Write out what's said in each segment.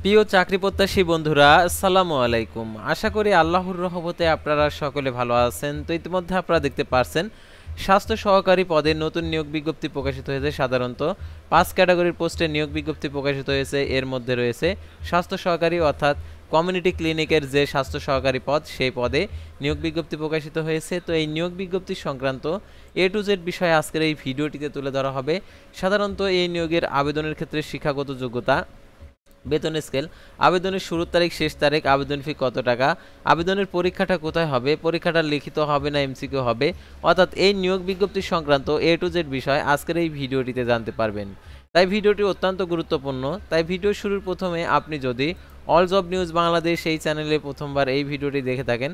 প্রিয় চাকরি প্রত্যাশী বন্ধুরা, আসসালামু আলাইকুম। আশা করি আল্লাহর রহমতে আপনারা সকলে ভালো আছেন। তো ইতিমধ্যে আপনারা দেখতে পারছেন স্বাস্থ্য সহকারী পদে নতুন নিয়োগ বিজ্ঞপ্তি প্রকাশিত হয়েছে। সাধারণত 5 ক্যাটাগরির পোস্টে নিয়োগ বিজ্ঞপ্তি প্রকাশিত হয়েছে। এর মধ্যে রয়েছে স্বাস্থ্য সহকারী অর্থাৎ কমিউনিটি ক্লিনিকের যে স্বাস্থ্য সহকারী পদ, সেই পদে নিয়োগ বিজ্ঞপ্তি প্রকাশিত হয়েছে। তো এই নিয়োগ বিজ্ঞপ্তি সংক্রান্ত A to Z বিষয়ে আজকের এই ভিডিওটিতে তুলে ধরা হবে। সাধারণত এই নিয়োগের আবেদনের ক্ষেত্রে শিক্ষাগত যোগ্যতা, বেতন স্কেল, আবেদনের শুরুর তারিখ, শেষ তারিখ, আবেদন ফি কত টাকা, আবেদনের পরীক্ষাটা কোথায় হবে, পরীক্ষাটা লিখিত হবে না এমসিকিউ হবে, অর্থাৎ এই নিয়োগ বিজ্ঞপ্তি সংক্রান্ত A to Z বিষয় আজকের এই ভিডিওটিতে জানতে পারবেন। তাই ভিডিওটি অত্যন্ত গুরুত্বপূর্ণ। তাই ভিডিও শুরুর প্রথমে আপনি যদি অল জব নিউজ বাংলাদেশ এই চ্যানেলে প্রথমবার এই ভিডিওটি দেখে থাকেন,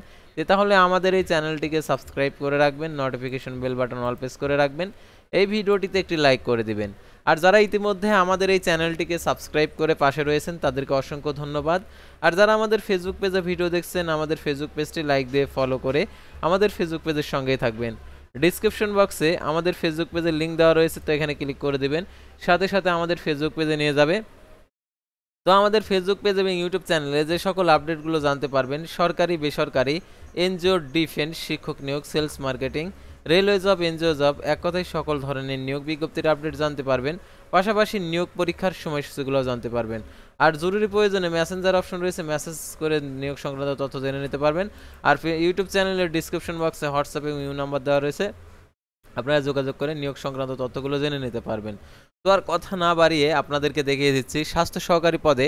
তাহলে আমাদের এই চ্যানেলটিকে সাবস্ক্রাইব করে রাখবেন, নোটিফিকেশন বেল বাটন অল প্রেস করে রাখবেন, এই ভিডিওটিতে একটি লাইক করে দিবেন। আর যারা ইতিমধ্যে আমাদের এই চ্যানেলটিকে সাবস্ক্রাইব করে পাশে রয়েছেন তাদেরকে অসংখ্য ধন্যবাদ। আর যারা আমাদের ফেসবুক পেজে ভিডিও দেখছেন, আমাদের ফেসবুক পেজটি লাইক দিয়ে ফলো করে আমাদের ফেসবুক পেজের সঙ্গেই থাকবেন। ডিসক্রিপশন বক্সে আমাদের ফেসবুক পেজের লিঙ্ক দেওয়া রয়েছে, তো এখানে ক্লিক করে দিবেন, সাথে সাথে আমাদের ফেসবুক পেজে নিয়ে যাবে। তো আমাদের ফেসবুক পেজ এবং ইউটিউব চ্যানেলে যে সকল আপডেটগুলো জানতে পারবেন, সরকারি বেসরকারি, এনজিও, ডিফেন্স, শিক্ষক নিয়োগ, sales marketing, railway job, NGO job, এক কথায় সকল ধরনের নিয়োগ বিজ্ঞপ্তির আপডেট জানতে পারবেন। পাশাপাশি নিয়োগ পরীক্ষার সময়সূচিগুলো জানতে পারবেন। আর জরুরি প্রয়োজনে মেসেঞ্জার অপশন রয়েছে, মেসেজ করে নিয়োগ সংক্রান্ত তথ্য জেনে নিতে পারবেন। আর ইউটিউব চ্যানেলের ডিসক্রিপশন বক্সে হোয়াটসঅ্যাপ এবং ইউ নাম্বার দেওয়া রয়েছে, আপনারা যোগাযোগ করে নিয়োগ সংক্রান্ত তথ্যগুলো জেনে নিতে পারবেন। তো আর কথা না বাড়িয়ে আপনাদেরকে দেখিয়ে দিচ্ছি স্বাস্থ্য সহকারী পদে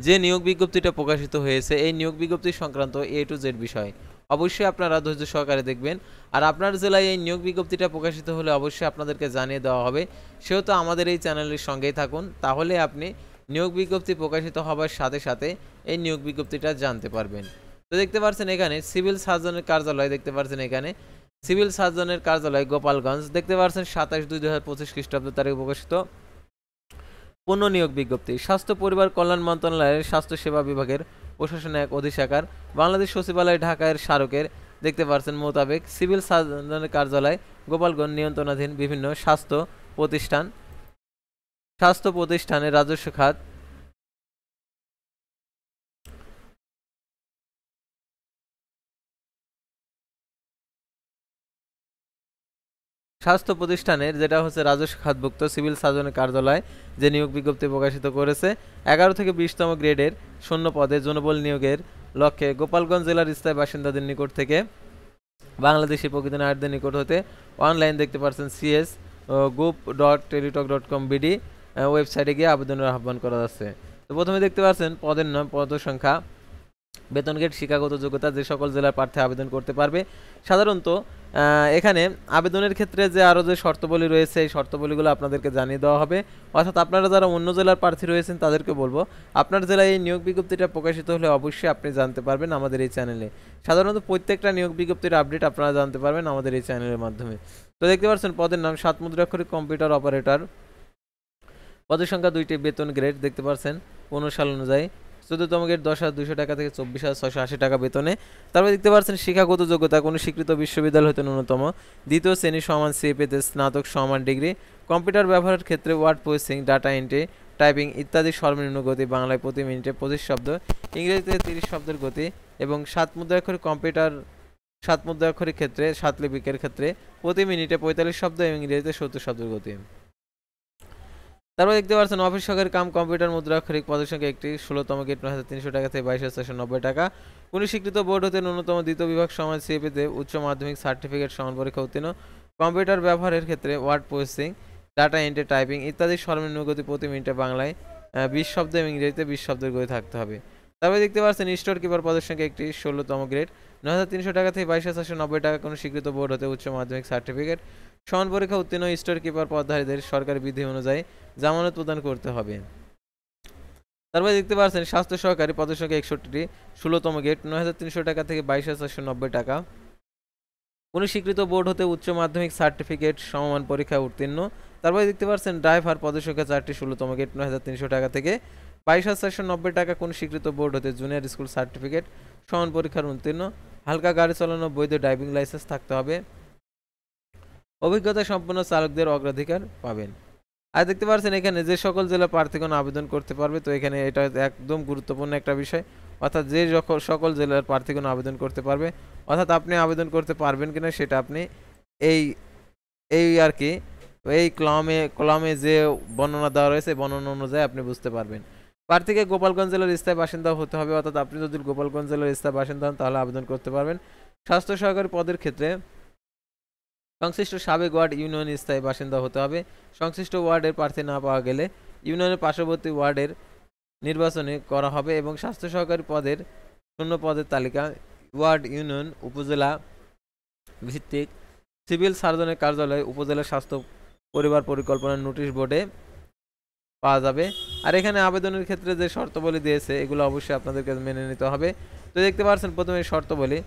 যে নিয়োগ বিজ্ঞপ্তিটা প্রকাশিত হয়েছে, এই নিয়োগ বিজ্ঞপ্তি সংক্রান্ত A to Z বিষয় অবশ্যই আপনারা ধৈর্য সহকারে দেখবেন। আর আপনার জেলায় এই নিয়োগ বিজ্ঞপ্তিটা প্রকাশিত হলে অবশ্যই আপনাদেরকে জানিয়ে দেওয়া হবে। সেহেতু আমাদের এই চ্যানেলের সঙ্গেই থাকুন, তাহলে আপনি নিয়োগ বিজ্ঞপ্তি প্রকাশিত হবার সাথে সাথে এই নিয়োগ বিজ্ঞপ্তিটা জানতে পারবেন। তো দেখতে পাচ্ছেন এখানে সিভিল সার্জনের কার্যালয়, দেখতে পাচ্ছেন এখানে সিভিল সার্জনের কার্যালয় গোপালগঞ্জ, দেখতে পাচ্ছেন 27/2/2025 খ্রিস্টাব্দ তারিখ প্রকাশিত পূর্ণ নিয়োগ বিজ্ঞপ্তি। স্বাস্থ্য পরিবার কল্যাণ মন্ত্রণালয়ের স্বাস্থ্য সেবা বিভাগের প্রশাসন এক অধিশাখার বাংলাদেশ সচিবালয় ঢাকার স্মারকের দেখতে পাচ্ছেন মোতাবেক সিভিল সার্জনের কার্যালয় গোপালগঞ্জ নিয়ন্ত্রণাধীন বিভিন্ন স্বাস্থ্য প্রতিষ্ঠানের রাজস্ব খাত, স্বাস্থ্য প্রতিষ্ঠানের যেটা হচ্ছে রাজস্ব খাতভুক্ত সিভিল সার্জনের কার্যালয় যে নিয়োগ বিজ্ঞপ্তি প্রকাশিত করেছে 11 থেকে 20তম গ্রেডের শূন্য পদে জনবল নিয়োগের লক্ষ্যে গোপালগঞ্জ জেলার স্থায়ী বাসিন্দাদের নিকট থেকে বাংলাদেশি প্রকৃত নাগরিকদের নিকট হতে অনলাইন দেখতে পাচ্ছেন cs.group.teletalk.com.bd ওয়েবসাইটে গিয়ে আবেদনের আহ্বান করা যাচ্ছে। তো প্রথমে দেখতে পাচ্ছেন পদের নাম, পদ সংখ্যা, বেতন গ্রেড, শিক্ষাগত যোগ্যতা, যে সকল জেলার প্রার্থী আবেদন করতে পারবে। সাধারণত এখানে আবেদনের ক্ষেত্রে যে আরও যে শর্তাবলী রয়েছে, এই শর্তাবলীগুলো আপনাদেরকে জানিয়ে দেওয়া হবে। অর্থাৎ আপনারা যারা অন্য জেলার প্রার্থী রয়েছেন তাদেরকে বলবো, আপনার জেলায় এই নিয়োগ বিজ্ঞপ্তিটা প্রকাশিত হলে অবশ্যই আপনি জানতে পারবেন আমাদের এই চ্যানেলে। সাধারণত প্রত্যেকটা নিয়োগ বিজ্ঞপ্তির আপডেট আপনারা জানতে পারবেন আমাদের এই চ্যানেলের মাধ্যমে। তো দেখতে পাচ্ছেন পদের নাম 7 মুদ্রাক্ষরিক কম্পিউটার অপারেটর, পদের সংখ্যা 2টি, বেতন গ্রেড দেখতে পাচ্ছেন 15 সাল অনুযায়ী 14তম গ্রেড 10,200 টাকা থেকে 24,680 টাকা বেতনে। তারপরে দেখতে পাচ্ছেন শিক্ষাগত যোগ্যতা কোনো স্বীকৃত বিশ্ববিদ্যালয় হতে ন্যূনতম দ্বিতীয় শ্রেণী সমান সিএপিতে স্নাতক সমান ডিগ্রি, কম্পিউটার ব্যবহারের ক্ষেত্রে word processing, data entry, typing ইত্যাদি সর্বনিম্ন গতি বাংলায় প্রতি মিনিটে 25 শব্দ, ইংরেজিতে 30 শব্দের গতি এবং 7 মুদ্রাক্ষরিক কম্পিউটার 7 মুদ্রাক্ষরিক ক্ষেত্রে 7 লিপিকের ক্ষেত্রে প্রতি মিনিটে 45 শব্দ এবং ইংরেজিতে 70 শব্দের গতি। তারপর দেখতে পাচ্ছেন অফিস সহকারী কাম কম্পিউটার মুদ্রাক্ষরিক পদের সংখ্যা একটি, 16তম গ্রেড 9,300 টাকা থেকে 22,490 টাকা, কোনো স্বীকৃত বোর্ড হতে ন্যূনতম দ্বিতীয় বিভাগ সমান সিএপিতে উচ্চ মাধ্যমিক সার্টিফিকেট সমান পরীক্ষা উত্তীর্ণ, কম্পিউটার ব্যবহারের ক্ষেত্রে word processing, data entry, typing ইত্যাদি সর্বনিম্ন গতি প্রতি মিনিটে বাংলায় 20 শব্দ এবং ইংরেজিতে 20 শব্দের গতি থাকতে হবে। তারপরে দেখতে পাচ্ছেন স্টোর কিপার পদের সংখ্যা একটি, 16তম গ্রেড 9,300 টাকা থেকে 22,490 টাকা, কোনো স্বীকৃত বোর্ড হতে উচ্চ মাধ্যমিক সার্টিফিকেট সমান পরীক্ষা উত্তীর্ণ স্টোর কিপার পদধারীদের সরকারি বিধি অনুযায়ী জামানত প্রদান করতে হবে। তারপরে দেখতে পাচ্ছেন স্বাস্থ্য সহকারী পদের সংখ্যা 61টি, 16তম গ্রেড 9,300 টাকা থেকে 22,490 টাকা, কোনো স্বীকৃত বোর্ড হতে উচ্চ মাধ্যমিক সার্টিফিকেট সমমান পরীক্ষায় উত্তীর্ণ। তারপরে দেখতে পাচ্ছেন ড্রাইভার পদের সংখ্যা 4টি, 16তম গ্রেড 9,300 টাকা থেকে 22,490 টাকা, কোনো স্বীকৃত বোর্ড হতে জুনিয়র স্কুল সার্টিফিকেট সমান পরীক্ষার উত্তীর্ণ, হালকা গাড়ি চালানো বৈধ ড্রাইভিং লাইসেন্স থাকতে হবে, অভিজ্ঞতা সম্পন্ন চালকদের অগ্রাধিকার পাবেন। আর দেখতে পাচ্ছেন এখানে যে সকল জেলার প্রার্থীগণ আবেদন করতে পারবে, তো এখানে এটা একদম গুরুত্বপূর্ণ একটা বিষয়, অর্থাৎ যে সকল জেলার প্রার্থীগণ আবেদন করতে পারবে, অর্থাৎ আপনি আবেদন করতে পারবেন কিনা সেটা আপনি এই এই আর কি এই কলামে যে বর্ণনা দেওয়া রয়েছে বর্ণনা অনুযায়ী আপনি বুঝতে পারবেন। প্রার্থীকে গোপালগঞ্জ জেলার স্থায়ী বাসিন্দা হতে হবে, অর্থাৎ আপনি যদি গোপালগঞ্জ জেলার স্থায়ী বাসিন্দা হন তাহলে আবেদন করতে পারবেন। স্বাস্থ্য সহকারী পদের ক্ষেত্রে সংশ্লিষ্ট সাবেক ওয়ার্ড ইউনিয়ন স্থায়ী বাসিন্দা হতে হবে। সংশ্লিষ্ট ওয়ার্ডের প্রার্থী না পাওয়া গেলে ইউনিয়নের পার্শ্ববর্তী ওয়ার্ডের নির্বাচনে করা হবে এবং স্বাস্থ্য সহকারী পদের শূন্য পদের তালিকা ওয়ার্ড, ইউনিয়ন, উপজেলা ভিত্তিক সিভিল সার্জনের কার্যালয়, উপজেলা স্বাস্থ্য পরিবার পরিকল্পনা নোটিশ বোর্ডে পাওয়া যাবে। আর এখানে আবেদনের ক্ষেত্রে যে শর্তাবলী দিয়েছে এগুলো অবশ্যই আপনাদেরকে মেনে নিতে হবে। তো দেখতে পাচ্ছেন প্রথমে শর্তাবলী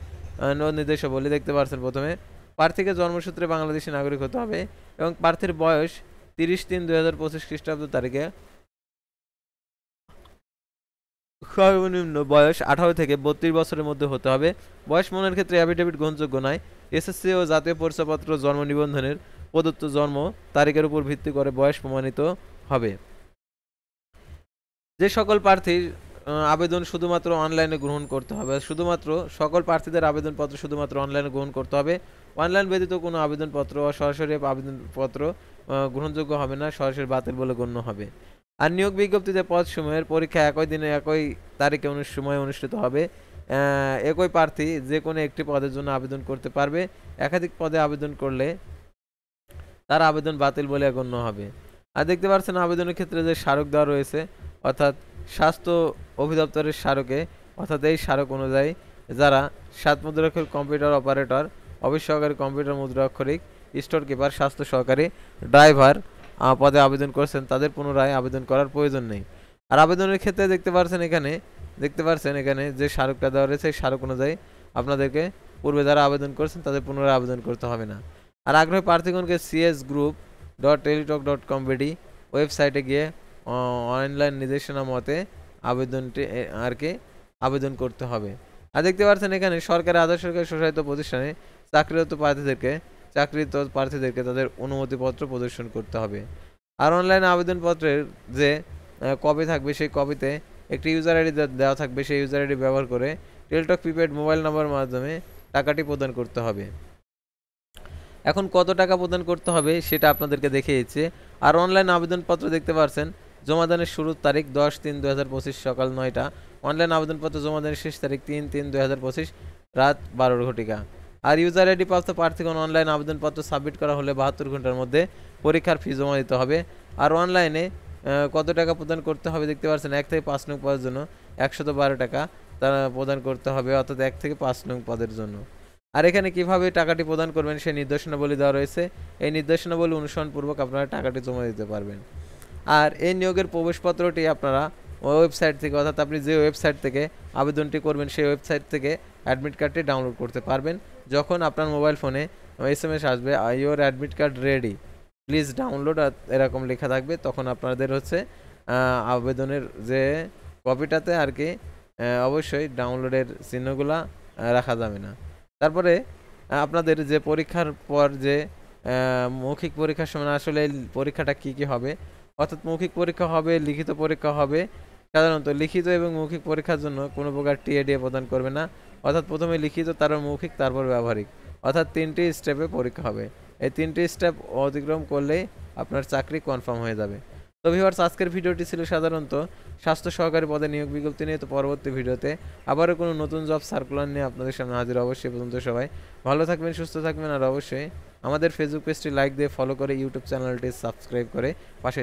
নির্দেশাবলী দেখতে পাচ্ছেন, প্রথমে প্রার্থীকে জন্মসূত্রে বাংলাদেশী নাগরিক হতে হবে এবং প্রার্থীর বয়স 30/3/2025 খ্রিস্টাব্দ তারিখে সর্বনিম্ন বয়স 18 থেকে 32 বছরের মধ্যে হতে হবে। বয়স মনের ক্ষেত্রে অ্যাফিডেভিট গ্রহণযোগ্য নয়। এসএসসি ও জাতীয় পরিচয়পত্র জন্ম নিবন্ধনের প্রদত্ত জন্ম তারিখের উপর ভিত্তি করে বয়স প্রমাণিত হবে। যে সকল প্রার্থী আবেদন শুধুমাত্র অনলাইনে গ্রহণ করতে হবে, শুধুমাত্র সকল প্রার্থীদের আবেদনপত্র শুধুমাত্র অনলাইনে গ্রহণ করতে হবে। অনলাইন ব্যতীত কোনো আবেদনপত্র বা সরাসরি আবেদনপত্র গ্রহণযোগ্য হবে না, সরাসরি বাতিল বলে গণ্য হবে। আর নিয়োগ বিজ্ঞপ্তিতে পদ সমূহের পরীক্ষা একই দিনে একই তারিখে সময় অনুষ্ঠিত হবে। একই প্রার্থী যে কোনো একটি পদের জন্য আবেদন করতে পারবে। একাধিক পদে আবেদন করলে তার আবেদন বাতিল বলে গণ্য হবে। আর দেখতে পাচ্ছেন আবেদনের ক্ষেত্রে যে স্মারক দেওয়া রয়েছে, অর্থাৎ স্বাস্থ্য অধিদপ্তরের স্মারকে, অর্থাৎ এই স্মারক অনুযায়ী যারা 7 মুদ্রাক্ষরিক কম্পিউটার অপারেটর, অফিস সহকারী কম্পিউটার মুদ্রাক্ষরিক, স্টোর কিপার, স্বাস্থ্য সহকারী, ড্রাইভার পদে আবেদন করেছেন তাদের পুনরায় আবেদন করার প্রয়োজন নেই। আর আবেদনের ক্ষেত্রে দেখতে পাচ্ছেন এখানে যে স্মারকটা দেওয়া রয়েছে এই স্মারক অনুযায়ী আপনাদেরকে পূর্বে যারা আবেদন করেছেন তাদের পুনরায় আবেদন করতে হবে না। আর আগ্রহী প্রার্থীগণকে csgroup.teletop.com.bd ওয়েবসাইটে গিয়ে অনলাইন নির্দেশনা মতে আবেদনটি আর কি আবেদন করতে হবে। আর দেখতে পাচ্ছেন এখানে সরকারি আধা সরকারি স্বশাসিত প্রতিষ্ঠানে চাকরিরত প্রার্থীদেরকে তাদের অনুমতিপত্র প্রদর্শন করতে হবে। আর অনলাইন আবেদনপত্রের যে কপি থাকবে সেই কপিতে একটি ইউজার আইডি দেওয়া থাকবে, সেই ইউজার আইডি ব্যবহার করে টেলিটক প্রিপেড মোবাইল নাম্বার মাধ্যমে টাকাটি প্রদান করতে হবে। এখন কত টাকা প্রদান করতে হবে সেটা আপনাদেরকে দেখিয়েছে। আর অনলাইন আবেদনপত্র দেখতে পাচ্ছেন জমাদানের শুরুর তারিখ 10/3/2025 সকাল 9টা। অনলাইন আবেদনপত্র জমাদানের শেষ তারিখ 3/3/2025 রাত 12 ঘটিকা। আর ইউজার আইডি প্রাপ্ত প্রার্থীগণ অনলাইন আবেদনপত্র সাবমিট করা হলে 72 ঘন্টার মধ্যে পরীক্ষার ফি জমা দিতে হবে। আর অনলাইনে কত টাকা প্রদান করতে হবে দেখতে পাচ্ছেন 1 থেকে 5 নং পদের জন্য 112 টাকা তারা প্রদান করতে হবে, অর্থাৎ 1 থেকে 5 নং পদের জন্য। আর এখানে কিভাবে টাকাটি প্রদান করবেন সেই নির্দেশনাবলী দেওয়া রয়েছে, এই নির্দেশনাবলী অনুসরণপূর্বক আপনারা টাকাটি জমা দিতে পারবেন। আর এই নিয়োগের প্রবেশপত্রটি আপনারা ওয়েবসাইট থেকে, অর্থাৎ আপনি যে ওয়েবসাইট থেকে আবেদনটি করবেন সেই ওয়েবসাইট থেকে অ্যাডমিট কার্ডটি ডাউনলোড করতে পারবেন। যখন আপনার মোবাইল ফোনে SMS আসবে your admit card ready please download এরকম লেখা থাকবে, তখন আপনাদের হচ্ছে আবেদনের যে কপিটাতে আর কি অবশ্যই ডাউনলোডের চিহ্নগুলা রাখা যাবে না। তারপরে আপনাদের যে পরীক্ষার পর যে মৌখিক পরীক্ষার সময় আসলে পরীক্ষাটা কি হবে, অর্থাৎ মৌখিক পরীক্ষা হবে, লিখিত পরীক্ষা হবে। সাধারণত লিখিত এবং মৌখিক পরীক্ষার জন্য কোনো প্রকার টিএডিএ প্রদান করবে না, অর্থাৎ প্রথমে লিখিত, তারপর মৌখিক, তারপর ব্যবহারিক, অর্থাৎ 3টি স্টেপে পরীক্ষা হবে। এই 3টি স্টেপ অতিক্রম করলেই আপনার চাকরি কনফার্ম হয়ে যাবে। তো ভিউয়ার্স, আজকের ভিডিওটি ছিল সাধারণত স্বাস্থ্য সহকারী পদে নিয়োগ বিজ্ঞপ্তি নিয়ে। তো পরবর্তী ভিডিওতে আবারও কোনো নতুন জব সার্কুলার নিয়ে আপনাদের সামনে হাজির। অবশ্যই পর্যন্ত সবাই ভালো থাকবেন, সুস্থ থাকবেন, আর অবশ্যই আমাদের ফেসবুক পেজটি লাইক দিয়ে ফলো করে ইউটিউব চ্যানেলটি সাবস্ক্রাইব করে পাশে